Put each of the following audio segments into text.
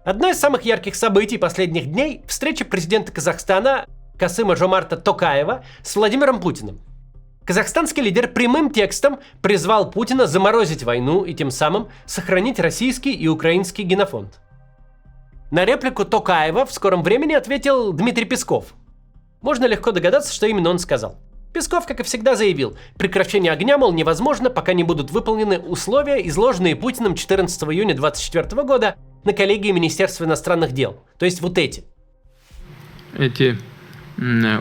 Одно из самых ярких событий последних дней – встреча президента Казахстана Касыма-Жомарта Токаева с Владимиром Путиным. Казахстанский лидер прямым текстом призвал Путина заморозить войну и тем самым сохранить российский и украинский генофонд. На реплику Токаева в скором времени ответил Дмитрий Песков. Можно легко догадаться, что именно он сказал. Песков, как и всегда, заявил, прекращение огня, мол, невозможно, пока не будут выполнены условия, изложенные Путиным 14 июня 2024 года на коллегии Министерства иностранных дел. То есть вот эти. Эти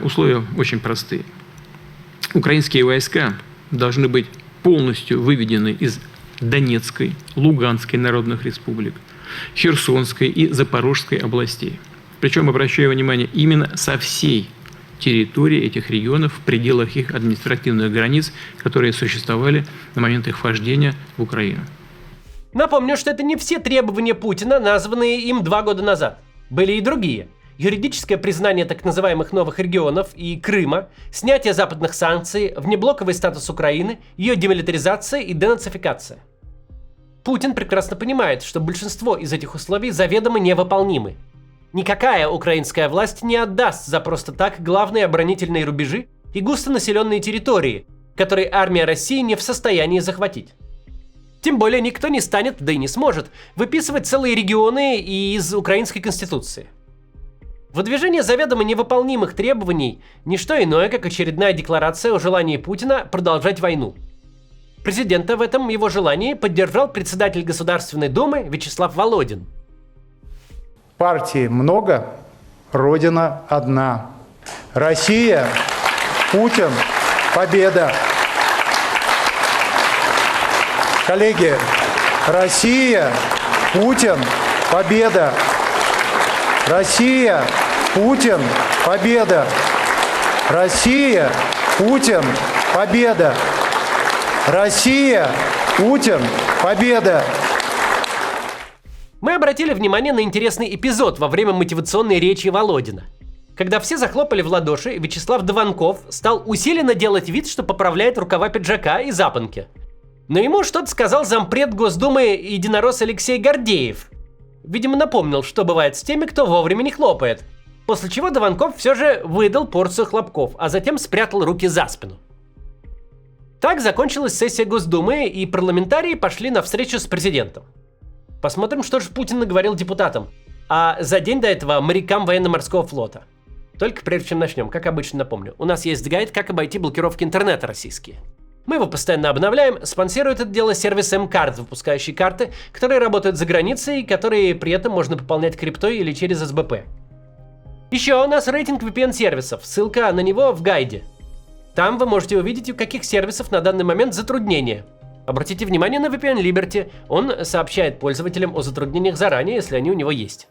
условия очень простые. Украинские войска должны быть полностью выведены из Донецкой, Луганской народных республик, Херсонской и Запорожской областей. Причем, обращаю внимание, именно со всей территории этих регионов в пределах их административных границ, которые существовали на момент их вхождения в Украину. Напомню, что это не все требования Путина, названные им 2 года назад. Были и другие. Юридическое признание так называемых новых регионов и Крыма, снятие западных санкций, внеблоковый статус Украины, ее демилитаризация и денацификация. Путин прекрасно понимает, что большинство из этих условий заведомо невыполнимы. Никакая украинская власть не отдаст за просто так главные оборонительные рубежи и густонаселенные территории, которые армия России не в состоянии захватить. Тем более никто не станет, да и не сможет, выписывать целые регионы из украинской конституции. Выдвижение заведомо невыполнимых требований – не что иное, как очередная декларация о желании Путина продолжать войну. Президента в этом его желании поддержал председатель Государственной Думы Вячеслав Володин. Партий много, Родина одна. Россия, Путин, победа. Коллеги, Россия, Путин, победа. Россия, Путин, победа. Россия, Путин, победа. Россия, Путин, победа. Мы обратили внимание на интересный эпизод во время мотивационной речи Володина. Когда все захлопали в ладоши, Вячеслав Дованков стал усиленно делать вид, что поправляет рукава пиджака и запонки. Но ему что-то сказал зампред Госдумы единорос Алексей Гордеев. Видимо, напомнил, что бывает с теми, кто вовремя не хлопает. После чего Дованков все же выдал порцию хлопков, а затем спрятал руки за спину. Так закончилась сессия Госдумы, и парламентарии пошли на встречу с президентом. Посмотрим, что же Путин наговорил депутатам, а за день до этого морякам военно-морского флота. Только прежде чем начнем, как обычно напомню, у нас есть гайд, как обойти блокировки интернета российские. Мы его постоянно обновляем, спонсирует это дело сервис МКарт, выпускающий карты, которые работают за границей и которые при этом можно пополнять криптой или через СБП. Еще у нас рейтинг VPN-сервисов, ссылка на него в гайде. Там вы можете увидеть, у каких сервисов на данный момент затруднения. Обратите внимание на VPN Liberty, он сообщает пользователям о затруднениях заранее, если они у него есть.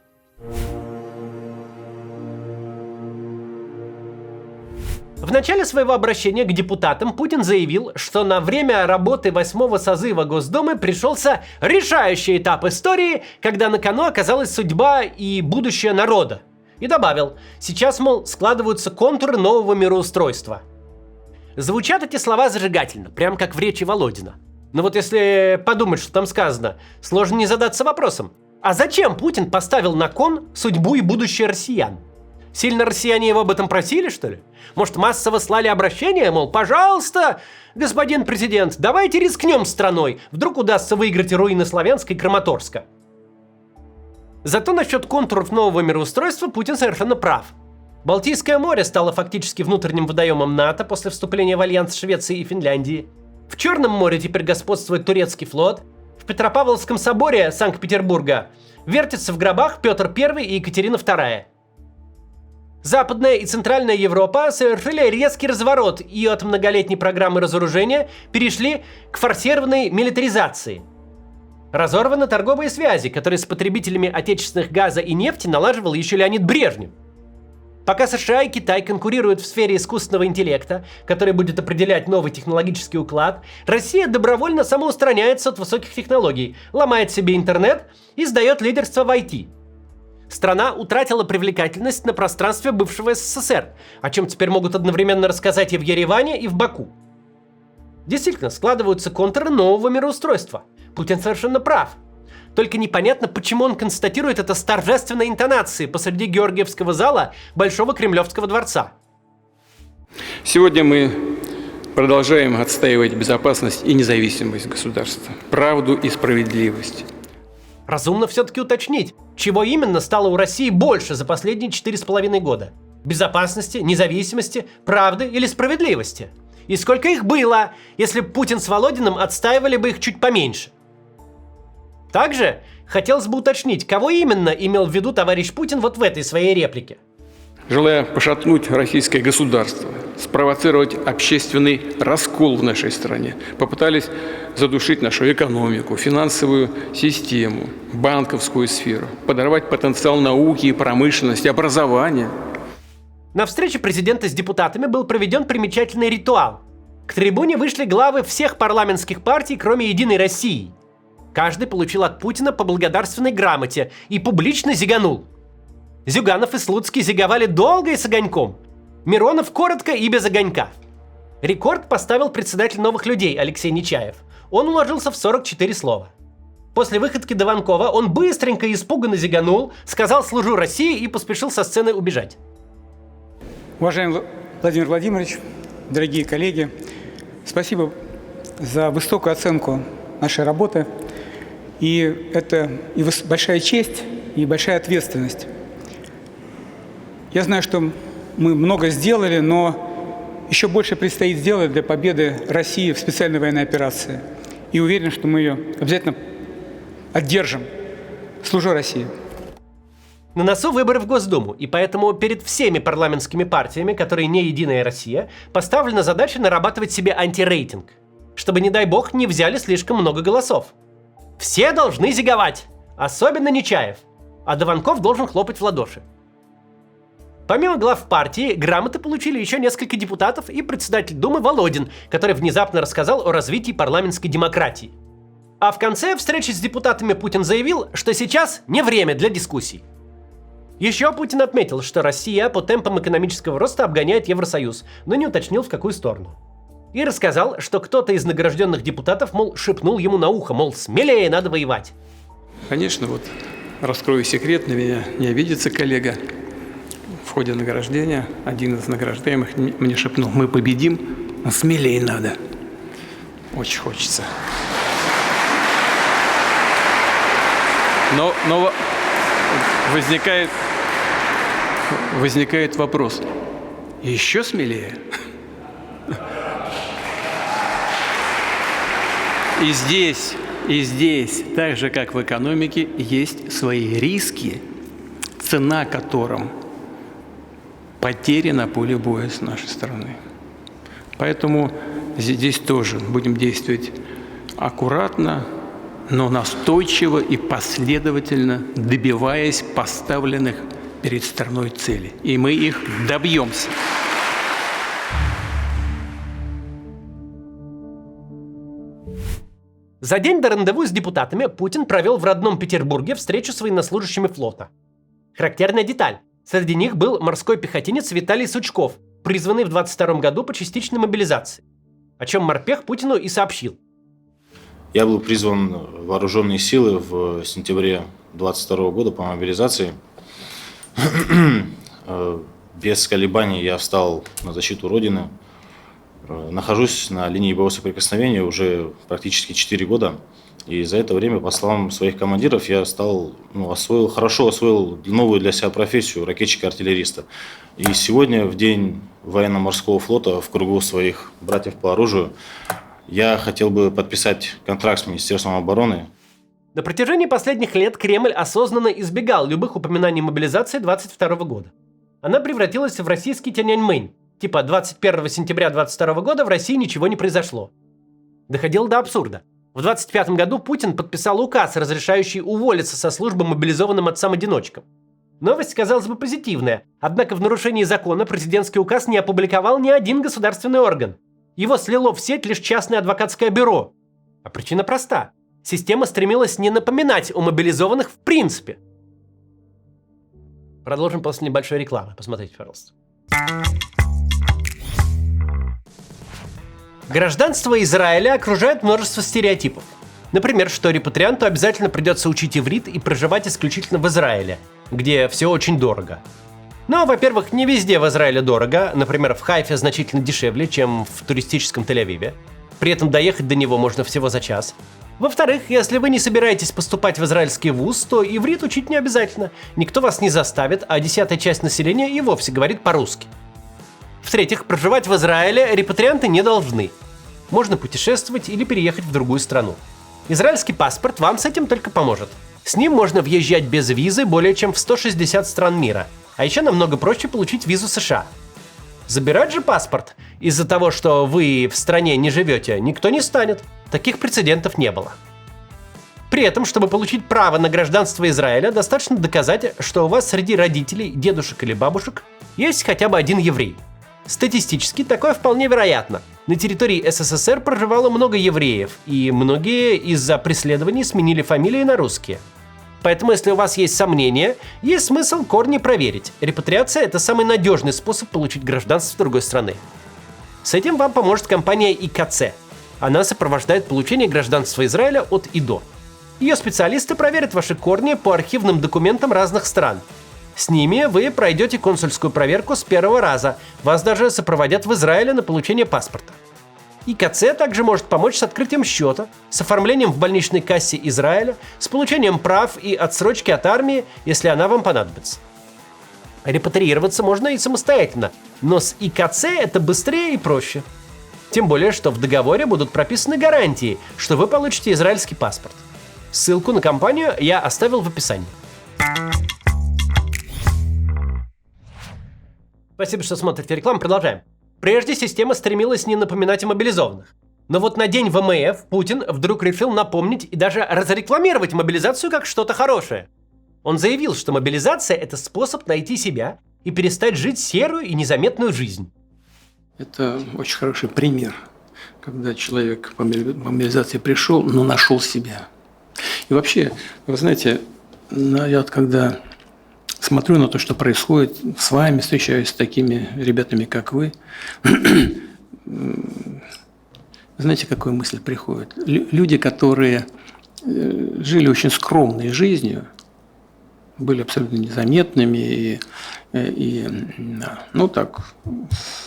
В начале своего обращения к депутатам Путин заявил, что на время работы 8-го созыва Госдумы пришелся решающий этап истории, когда на кону оказалась судьба и будущее народа. И добавил, сейчас, мол, складываются контуры нового мироустройства. Звучат эти слова зажигательно, прям как в речи Володина. Но вот если подумать, что там сказано, сложно не задаться вопросом. А зачем Путин поставил на кон судьбу и будущее россиян? Сильно россияне его об этом просили, что ли? Может, массово слали обращение, мол, пожалуйста, господин президент, давайте рискнем страной, вдруг удастся выиграть руины Славянска и Краматорска. Зато насчет контуров нового мироустройства Путин совершенно прав. Балтийское море стало фактически внутренним водоемом НАТО после вступления в альянс Швеции и Финляндии. В Черном море теперь господствует турецкий флот. В Петропавловском соборе Санкт-Петербурга вертятся в гробах Петр I и Екатерина II. Западная и Центральная Европа совершили резкий разворот и от многолетней программы разоружения перешли к форсированной милитаризации. Разорваны торговые связи, которые с потребителями отечественных газа и нефти налаживал еще Леонид Брежнев. Пока США и Китай конкурируют в сфере искусственного интеллекта, который будет определять новый технологический уклад, Россия добровольно самоустраняется от высоких технологий, ломает себе интернет и сдает лидерство в IT. Страна утратила привлекательность на пространстве бывшего СССР, о чем теперь могут одновременно рассказать и в Ереване, и в Баку. Действительно, складываются контуры нового мироустройства. Путин совершенно прав. Только непонятно, почему он констатирует это с торжественной интонацией посреди Георгиевского зала Большого Кремлевского дворца. Сегодня мы продолжаем отстаивать безопасность и независимость государства, правду и справедливость. Разумно все-таки уточнить, чего именно стало у России больше за последние 4,5 года. Безопасности, независимости, правды или справедливости? И сколько их было, если Путин с Володиным отстаивали бы их чуть поменьше? Также хотелось бы уточнить, кого именно имел в виду товарищ Путин вот в этой своей реплике. Желая пошатнуть российское государство, спровоцировать общественный раскол в нашей стране, попытались задушить нашу экономику, финансовую систему, банковскую сферу, подорвать потенциал науки и промышленности, образования. На встрече президента с депутатами был проведен примечательный ритуал. К трибуне вышли главы всех парламентских партий, кроме «Единой России». Каждый получил от Путина по благодарственной грамоте и публично зиганул. Зюганов и Слуцкий зиговали долго и с огоньком. Миронов коротко и без огонька. Рекорд поставил председатель «Новых людей» Алексей Нечаев. Он уложился в 44 слова. После выходки Дованкова он быстренько и испуганно зиганул, сказал «служу России» и поспешил со сцены убежать. Уважаемый Владимир Владимирович, дорогие коллеги, спасибо за высокую оценку нашей работы. И это и большая честь, и большая ответственность. Я знаю, что мы много сделали, но еще больше предстоит сделать для победы России в специальной военной операции. И уверен, что мы ее обязательно одержим. Служу России. На носу выборы в Госдуму, и поэтому перед всеми парламентскими партиями, которые не «Единая Россия», поставлена задача нарабатывать себе антирейтинг, чтобы, не дай бог, не взяли слишком много голосов. Все должны зиговать, особенно Нечаев, а Дованков должен хлопать в ладоши. Помимо глав партии, грамоты получили еще несколько депутатов и председатель Думы Володин, который внезапно рассказал о развитии парламентской демократии. А в конце встречи с депутатами Путин заявил, что сейчас не время для дискуссий. Еще Путин отметил, что Россия по темпам экономического роста обгоняет Евросоюз, но не уточнил, в какую сторону. И рассказал, что кто-то из награжденных депутатов, мол, шепнул ему на ухо, мол, смелее, надо воевать. Конечно, вот раскрою секрет, на меня не обидится коллега. В ходе награждения один из награждаемых мне шепнул: мы победим, но смелее надо. Очень хочется. Но возникает вопрос: еще смелее? И здесь, так же как в экономике, есть свои риски, цена которым потери на поле боя с нашей стороны. Поэтому здесь тоже будем действовать аккуратно, но настойчиво и последовательно, добиваясь поставленных перед страной целей. И мы их добьемся. За день до рандеву с депутатами Путин провел в родном Петербурге встречу с военнослужащими флота. Характерная деталь. Среди них был морской пехотинец Виталий Сучков, призванный в 22 году по частичной мобилизации. О чем морпех Путину и сообщил. Я был призван в вооруженные силы в сентябре 22 года по мобилизации. Без колебаний я встал на защиту Родины. Нахожусь на линии боевого соприкосновения уже практически 4 года. И за это время, по словам своих командиров, я хорошо освоил новую для себя профессию ракетчика-артиллериста. И сегодня, в день военно-морского флота, в кругу своих братьев по оружию, я хотел бы подписать контракт с Министерством обороны. На протяжении последних лет Кремль осознанно избегал любых упоминаний мобилизации 22 года. Она превратилась в российский Тяньаньмэнь. Типа 21 сентября 22 года в России ничего не произошло. Доходило до абсурда. В 25 году Путин подписал указ, разрешающий уволиться со службы мобилизованным отцам-одиночкам. Новость, казалось бы, позитивная, однако в нарушении закона президентский указ не опубликовал ни один государственный орган. Его слило в сеть лишь частное адвокатское бюро. А причина проста. Система стремилась не напоминать о мобилизованных в принципе. Продолжим после небольшой рекламы. Посмотрите, пожалуйста. Гражданство Израиля окружает множество стереотипов. Например, что репатрианту обязательно придется учить иврит и проживать исключительно в Израиле, где все очень дорого. Но, во-первых, не везде в Израиле дорого, например, в Хайфе значительно дешевле, чем в туристическом Тель-Авиве. При этом доехать до него можно всего за час. Во-вторых, если вы не собираетесь поступать в израильский вуз, то иврит учить не обязательно. Никто вас не заставит, а 10-я часть населения и вовсе говорит по-русски. В-третьих, проживать в Израиле репатрианты не должны. Можно путешествовать или переехать в другую страну. Израильский паспорт вам с этим только поможет. С ним можно въезжать без визы более чем в 160 стран мира. А еще намного проще получить визу США. Забирать же паспорт из-за того, что вы в стране не живете, никто не станет. Таких прецедентов не было. При этом, чтобы получить право на гражданство Израиля, достаточно доказать, что у вас среди родителей, дедушек или бабушек есть хотя бы один еврей. Статистически такое вполне вероятно. На территории СССР проживало много евреев, и многие из-за преследований сменили фамилии на русские. Поэтому, если у вас есть сомнения, есть смысл корни проверить. Репатриация – это самый надежный способ получить гражданство другой страны. С этим вам поможет компания ИКЦ. Она сопровождает получение гражданства Израиля от и до. Ее специалисты проверят ваши корни по архивным документам разных стран. С ними вы пройдете консульскую проверку с первого раза. Вас даже сопроводят в Израиле на получение паспорта. ИКЦ также может помочь с открытием счета, с оформлением в больничной кассе Израиля, с получением прав и отсрочки от армии, если она вам понадобится. Репатриироваться можно и самостоятельно, но с ИКЦ это быстрее и проще. Тем более, что в договоре будут прописаны гарантии, что вы получите израильский паспорт. Ссылку на компанию я оставил в описании. Спасибо, что смотрите рекламу. Продолжаем. Прежде система стремилась не напоминать о мобилизованных. Но вот на день ВМФ Путин вдруг решил напомнить и даже разрекламировать мобилизацию как что-то хорошее. Он заявил, что мобилизация – это способ найти себя и перестать жить серую и незаметную жизнь. Это очень хороший пример, когда человек по мобилизации пришел, но нашел себя. И вообще, вы знаете, я вот когда смотрю на то, что происходит с вами, встречаюсь с такими ребятами, как вы, знаете, какая мысль приходит? Люди, которые жили очень скромной жизнью, были абсолютно незаметными и ну так,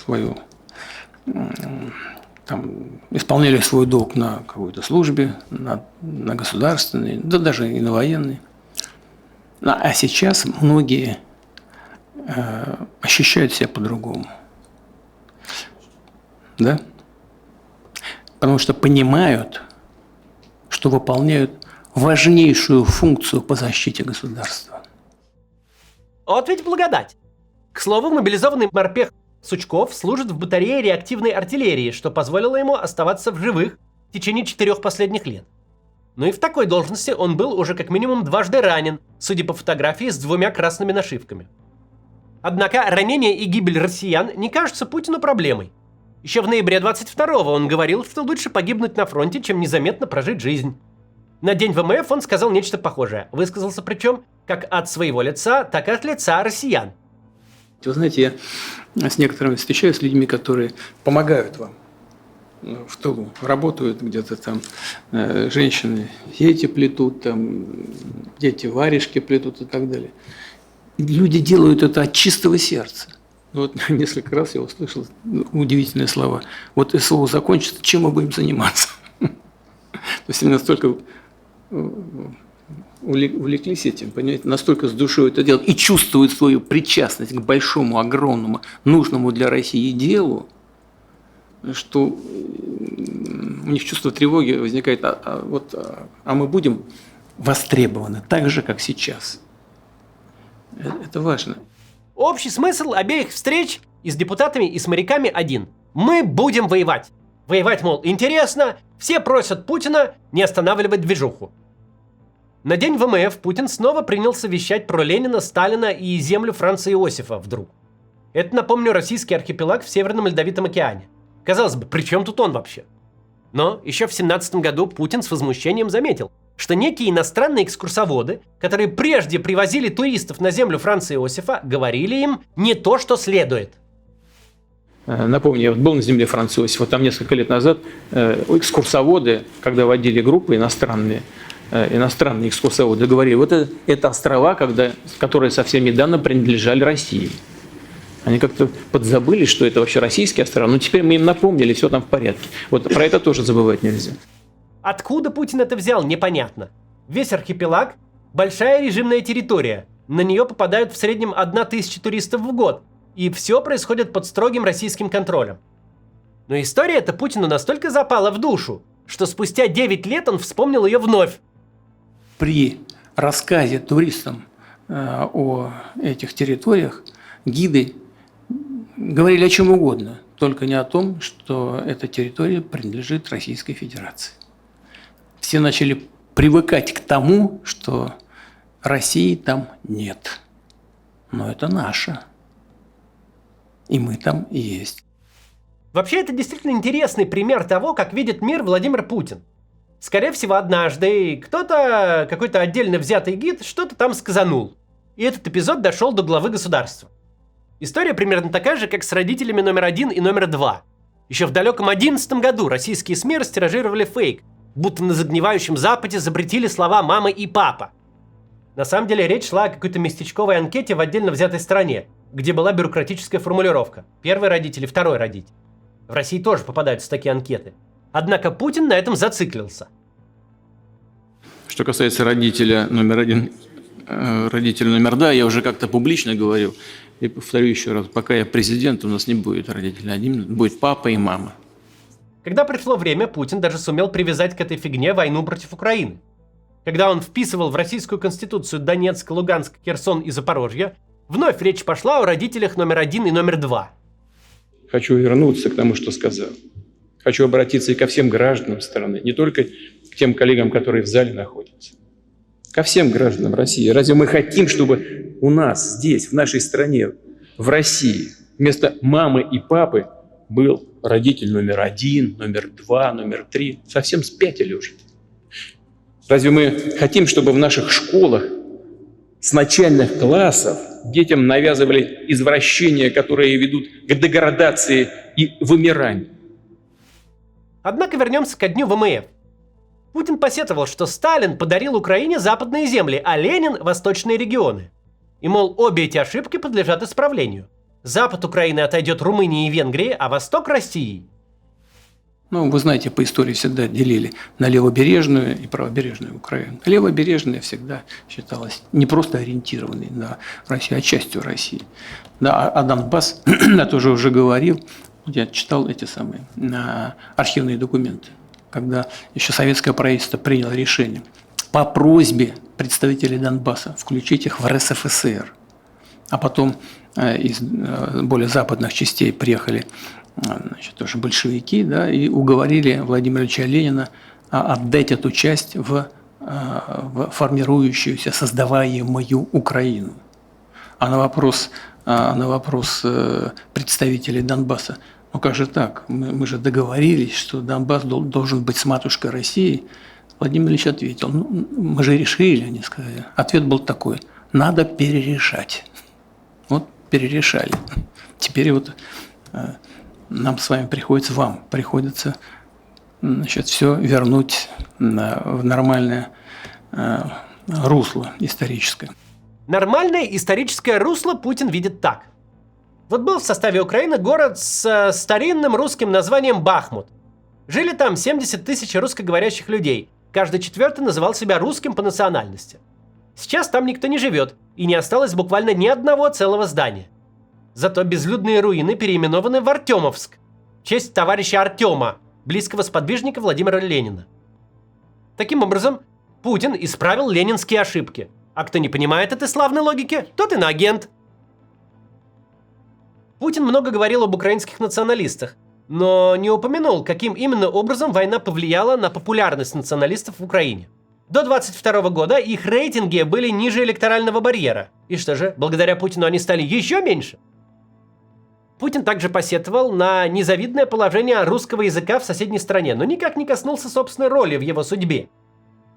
свою, там, исполняли свой долг на какой-то службе, на государственной, да даже и на военной. А сейчас многие ощущают себя по-другому. Да? Потому что понимают, что выполняют важнейшую функцию по защите государства. Вот ведь благодать. К слову, мобилизованный морпех Сучков служит в батарее реактивной артиллерии, что позволило ему оставаться в живых в течение 4 последних лет. Но и в такой должности он был уже как минимум дважды ранен, судя по фотографии с 2 красными нашивками. Однако ранение и гибель россиян не кажутся Путину проблемой. Еще в ноябре 22-го он говорил, что лучше погибнуть на фронте, чем незаметно прожить жизнь. На день ВМФ он сказал нечто похожее. Высказался причем как от своего лица, так и от лица россиян. Вы знаете, я с некоторыми встречаюсь с людьми, которые помогают вам в тылу, работают где-то там, женщины сети плетут, там, дети варежки плетут и так далее. Люди делают это от чистого сердца. Вот несколько раз я услышал удивительные слова. Вот СВО закончится, чем мы будем заниматься? То есть они настолько увлеклись этим, понимаете, настолько с душой это делают и чувствуют свою причастность к большому, огромному, нужному для России делу, что у них чувство тревоги возникает, а мы будем востребованы так же, как сейчас. Это важно. Общий смысл обеих встреч и с депутатами, и с моряками один. Мы будем воевать. Воевать, мол, интересно, все просят Путина не останавливать движуху. На день ВМФ Путин снова принялся вещать про Ленина, Сталина и землю Франца Иосифа вдруг. Это, напомню, российский архипелаг в Северном Ледовитом океане. Казалось бы, при чем тут он вообще? Но еще в 2017 году Путин с возмущением заметил, что некие иностранные экскурсоводы, которые прежде привозили туристов на землю Франца Иосифа, говорили им не то, что следует. Напомню, я вот был на земле француз, вот там несколько лет назад экскурсоводы, когда водили группы иностранные экскурсоводы, говорили, вот это острова, которые совсем недавно принадлежали России. Они как-то подзабыли, что это вообще российские острова, но теперь мы им напомнили, все там в порядке. Вот про это тоже забывать нельзя. Откуда Путин это взял, непонятно. Весь архипелаг – большая режимная территория. На нее попадают в среднем 1000 туристов в год. И все происходит под строгим российским контролем. Но история эта Путину настолько запала в душу, что спустя 9 лет он вспомнил ее вновь. При рассказе туристам о этих территориях гиды говорили о чем угодно, только не о том, что эта территория принадлежит Российской Федерации. Все начали привыкать к тому, что России там нет. Но это наше. И мы там и есть. Вообще, это действительно интересный пример того, как видит мир Владимир Путин. Скорее всего, однажды кто-то, какой-то отдельно взятый гид, что-то там сказанул. И этот эпизод дошел до главы государства. История примерно такая же, как с родителями номер 1 и номер 2. Еще в далеком 2011 году российские СМИ растиражировали фейк, будто на загнивающем Западе запретили слова «мама» и «папа». На самом деле речь шла о какой-то местечковой анкете в отдельно взятой стране, где была бюрократическая формулировка «первый родитель» и «второй родитель». В России тоже попадаются такие анкеты. Однако Путин на этом зациклился. Что касается родителя номер 1, родителя номер 2, я уже как-то публично говорил, и повторю еще раз, пока я президент, у нас не будет родителя один, будет папа и мама. Когда пришло время, Путин даже сумел привязать к этой фигне войну против Украины. Когда он вписывал в Российскую Конституцию Донецк, Луганск, Херсон и Запорожье, вновь речь пошла о родителях номер 1 и номер 2. Хочу вернуться к тому, что сказал. Хочу обратиться и ко всем гражданам страны, не только к тем коллегам, которые в зале находятся. Ко всем гражданам России. Разве мы хотим, чтобы у нас здесь, в нашей стране, в России, вместо мамы и папы был родитель номер 1, номер 2, номер 3? Совсем спятили уже. Разве мы хотим, чтобы в наших школах с начальных классов детям навязывали извращения, которые ведут к деградации и вымиранию? Однако вернемся ко дню ВМФ. Путин посетовал, что Сталин подарил Украине западные земли, а Ленин – восточные регионы. И, мол, обе эти ошибки подлежат исправлению. Запад Украины отойдет Румынии и Венгрии, а восток – России. Ну, вы знаете, по истории всегда делили на левобережную и правобережную Украину. Левобережная всегда считалась не просто ориентированной на Россию, а частью России. Да, а Донбасс, я тоже уже говорил, я читал эти самые архивные документы, когда еще советское правительство приняло решение по просьбе представителей Донбасса включить их в РСФСР. А потом из более западных частей приехали тоже большевики, да, и уговорили Владимира Ильича Ленина отдать эту часть в формирующуюся, создаваемую Украину. А на вопрос представителей Донбасса, ну как же так, мы же договорились, что Донбасс должен быть с матушкой России, Владимир Ильич ответил, ну мы же решили, они сказали. Ответ был такой, надо перерешать. Вот перерешали. Теперь вот нам с вами приходится значит, все вернуть в нормальное русло историческое. Нормальное историческое русло Путин видит так. Вот был в составе Украины город с старинным русским названием Бахмут. Жили там 70 тысяч русскоговорящих людей. Каждый четвертый называл себя русским по национальности. Сейчас там никто не живет, и не осталось буквально ни одного целого здания. Зато безлюдные руины переименованы в Артемовск, в честь товарища Артема, близкого сподвижника Владимира Ленина. Таким образом, Путин исправил ленинские ошибки. А кто не понимает этой славной логики, тот иноагент. Путин много говорил об украинских националистах, но не упомянул, каким именно образом война повлияла на популярность националистов в Украине. До 22 года их рейтинги были ниже электорального барьера. И что же, благодаря Путину они стали еще меньше? Путин также посетовал на незавидное положение русского языка в соседней стране, но никак не коснулся собственной роли в его судьбе.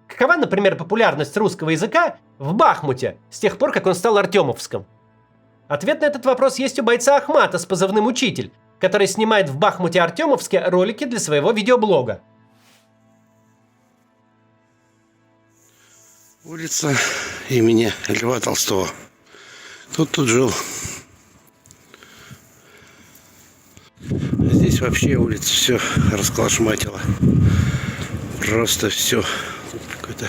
Какова, например, популярность русского языка в Бахмуте с тех пор, как он стал Артемовском? Ответ на этот вопрос есть у бойца Ахмата с позывным «Учитель», который снимает в Бахмуте-Артемовске ролики для своего видеоблога. Улица имени Льва Толстого. Тут жил. Здесь вообще улица все расколошматила. Просто все. Тут какой-то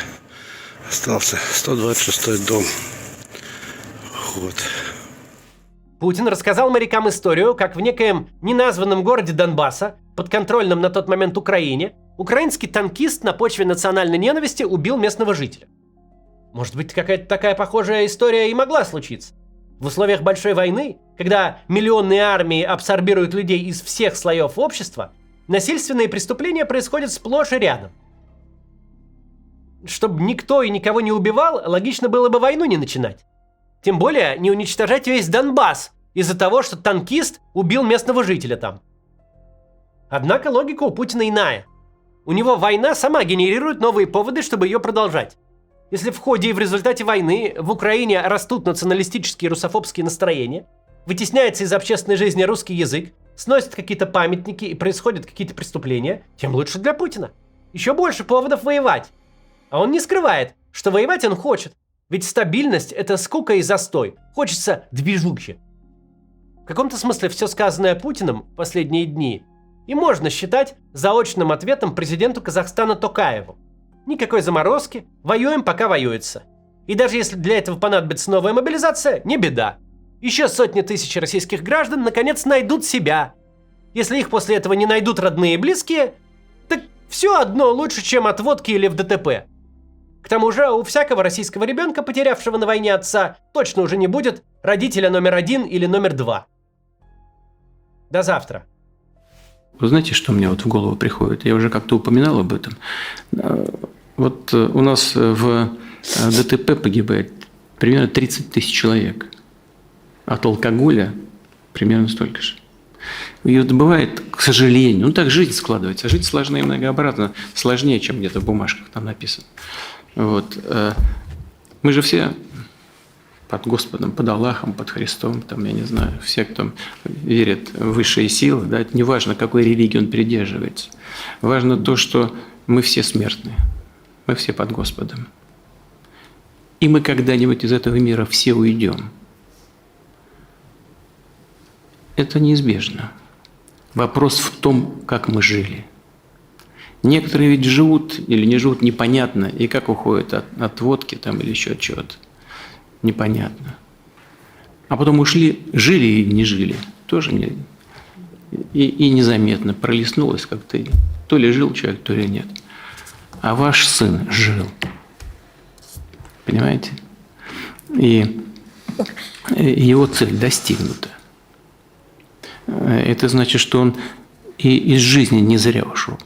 остался 126-й дом. Вот. Путин рассказал морякам историю, как в некоем неназванном городе Донбасса, подконтрольном на тот момент Украине, украинский танкист на почве национальной ненависти убил местного жителя. Может быть, какая-то такая похожая история и могла случиться. В условиях большой войны, когда миллионные армии абсорбируют людей из всех слоев общества, насильственные преступления происходят сплошь и рядом. Чтобы никто и никого не убивал, логично было бы войну не начинать. Тем более не уничтожать весь Донбасс из-за того, что танкист убил местного жителя там. Однако логика у Путина иная. У него война сама генерирует новые поводы, чтобы ее продолжать. Если в ходе и в результате войны в Украине растут националистические русофобские настроения, вытесняется из общественной жизни русский язык, сносят какие-то памятники и происходят какие-то преступления, тем лучше для Путина. Еще больше поводов воевать. А он не скрывает, что воевать он хочет. Ведь стабильность – это скука и застой. Хочется движухи. В каком-то смысле все сказанное Путиным в последние дни и можно считать заочным ответом президенту Казахстана Токаеву. Никакой заморозки, воюем, пока воюется. И даже если для этого понадобится новая мобилизация, не беда. Еще сотни тысяч российских граждан наконец найдут себя. Если их после этого не найдут родные и близкие, так все одно лучше, чем от водки или в ДТП. К тому же у всякого российского ребенка, потерявшего на войне отца, точно уже не будет родителя номер 1 или номер 2. До завтра. Вы знаете, что мне вот в голову приходит? Я уже как-то упоминал об этом. Вот у нас в ДТП погибает примерно 30 тысяч человек. От алкоголя примерно столько же. И вот бывает, к сожалению, так жизнь складывается. Жизнь сложна и многообразна. Сложнее, чем где-то в бумажках там написано. Вот. Мы же все под Господом, под Аллахом, под Христом, там, я не знаю, все, кто верит в высшие силы, да, это не важно, какой религии он придерживается. Важно то, что мы все смертны, мы все под Господом. И мы когда-нибудь из этого мира все уйдем. Это неизбежно. Вопрос в том, как мы жили. Некоторые ведь живут или не живут непонятно, и как уходят от водки там, или еще от чего-то. Непонятно. А потом ушли, жили и не жили. Тоже не, и незаметно пролистнулось как-то. То ли жил человек, то ли нет. А ваш сын жил. Понимаете? И его цель достигнута. Это значит, что он и из жизни не зря ушел.